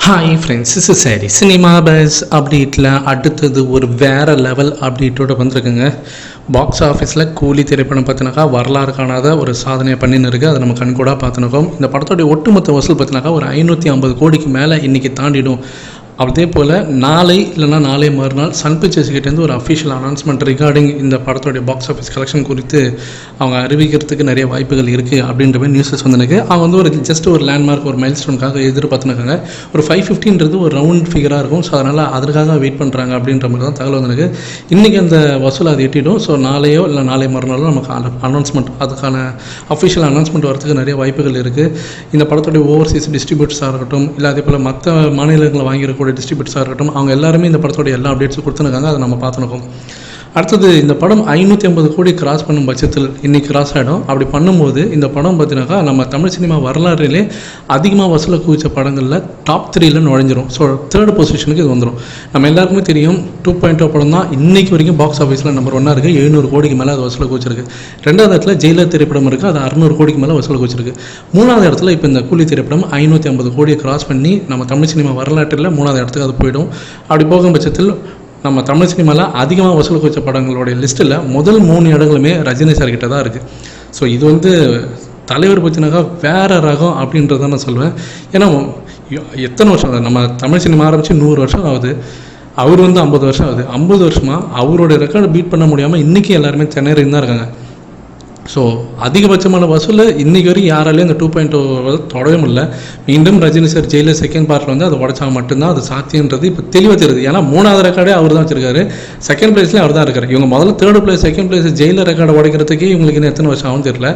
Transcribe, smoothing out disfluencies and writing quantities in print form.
Hi friends, is சரி cinema bus அப்டேட்டில் அடுத்தது ஒரு வேறு லெவல் அப்டேட்டோடு வந்திருக்குங்க. பாக்ஸ் ஆஃபீஸில் கூலி திரைப்படம் பார்த்தினாக்கா வரலாறு காணாத ஒரு சாதனையை பண்ணின்னு இருக்குது. அதை நம்ம கண்கூடாக பார்த்துனுக்கோம். இந்த படத்தோடைய ஒட்டுமொத்த வசூல் பார்த்தினாக்கா ஒரு 550 கோடிக்கு மேலே இன்றைக்கி தாண்டிடும். அதே போல் நாளை இல்லைனா நாளை மறுநாள் சன் பிக்சர்ஸ் கிட்டேருந்து ஒரு அஃபிஷியல் அனௌன்ஸ்மெண்ட் ரிகார்டிங் இந்த படத்தோடைய பாக்ஸ் ஆஃபீஸ் கலெக்ஷன் குறித்து அவங்க அறிவிக்கிறதுக்கு நிறைய வாய்ப்புகள் இருக்குது அப்படின்ற மாதிரி நியூஸஸ் வந்துருக்கு. அவங்க வந்து ஒரு ஜஸ்ட் ஒரு லேண்ட்மார்க் ஒரு மைல் ஸ்டோனுக்காக எதிர்பார்த்துனாங்க. ஒரு 550ன்றது ஒரு ரவுண்ட் ஃபிகராக இருக்கும். ஸோ அதனால் அதற்காக வெயிட் பண்ணுறாங்க அப்படின்ற மாதிரி தான் தகவல் வந்துருக்கு. இன்றைக்கி அந்த வசூல் அது எட்டிடும். ஸோ நாளையோ இல்லை நாளை மறுநாளோ நமக்கு அனௌன்ஸ்மெண்ட் அதுக்கான அஃபிஷியல் அனௌன்ஸ்மெண்ட் வரதுக்கு நிறைய வாய்ப்புகள் இருக்குது. இந்த படத்தோடைய ஓவர்சீஸ் டிஸ்ட்ரிபியூட்டர்ஸாக இருக்கட்டும், இல்லை அதே போல் மற்ற மாநிலங்களை வாங்கியிருக்கக்கூடிய டிஸ்ட்ரிபியூட்டர்ஸாக இருக்கட்டும், அவங்க எல்லாருமே இந்த படத்தோட எல்லா அப்டேட்ஸும் கொடுத்துருக்காங்க. அதை நம்ம பார்த்துருக்கோம். அடுத்தது இந்த படம் 550 கோடி கிராஸ் பண்ணும் பட்சத்தில் இன்றைக்கி கிராஸ் ஆகிடும். அப்படி பண்ணும்போது இந்த படம் பார்த்தீங்கன்னாக்கா நம்ம தமிழ் சினிமா வரலாறுலே அதிகமாக வசூலை குவிச்ச படங்களில் டாப் 3ல் நுழைஞ்சிரும். ஸோ 3rd பொசிஷனுக்கு இது வந்துடும். நம்ம எல்லாருக்குமே தெரியும் 2.0 படம் தான் இன்றைக்கி வரைக்கும் பாக்ஸ் ஆஃபீஸில் நம்பர் 1 இருக்குது. 700 கோடிக்கு மேலே அது வசூலை குவிச்சிருக்கு. 2வது இடத்துல ஜெயிலர் திரைப்படம் இருக்குது. அது 600 கோடிக்கு மேலே வசூலை குவிச்சிருக்கு. 3வது இடத்துல இப்போ இந்த கூலி திரைப்படம் 550 கோடியை கிராஸ் பண்ணி நம்ம தமிழ் சினிமா வரலாற்றில் 3வது இடத்துக்கு அது போயிடும். அப்படி போகும் பட்சத்தில் நம்ம தமிழ் சினிமாவில் அதிகமாக வசூல் குவிச்ச படங்களுடைய லிஸ்ட்டில் முதல் 3 இடங்களுமே ரஜினி சார் கிட்ட தான் இருக்குது. ஸோ இது வந்து தலைவர் பற்றினாக்கா வேறு ரகம் அப்படின்றத நான் சொல்லுவேன். ஏன்னா எத்தனை வருஷம் நம்ம தமிழ் சினிமா ஆரம்பித்து 100 வருஷம் ஆகுது. அவர் வந்து 50 வருஷம் ஆகுது. 50 வருஷமாக அவருடைய ரெக்கார்டை பீட் பண்ண முடியாமல் இன்றைக்கி எல்லாருமே சென்னையில் தான் இருக்காங்க. ஸோ அதிகபட்சமான வசூல் இன்றைக்கி வரைக்கும் யாராலையும் இந்த 2.0 தொடவே முடியல. மீண்டும் ரஜினி சார் ஜெயிலர் செகண்ட் பார்ட்டில் வந்து அதை உடச்சா மட்டும்தான் அது சாத்தியன்றது இப்போ தெளிவாக தெரியுது. ஏன்னா 3வது ரெக்கார்டே அவர் தான் வச்சிருக்காரு. செகண்ட் பிளேஸ்லேயும் அவர் தான் இருக்கார். இவங்க முதல்ல 3rd place second place Jailer ரெக்கார்டை உடைக்கிறதுக்கே இவங்களுக்கு இன்னும் எத்தனை வருஷம் ஆகும் தெரியல.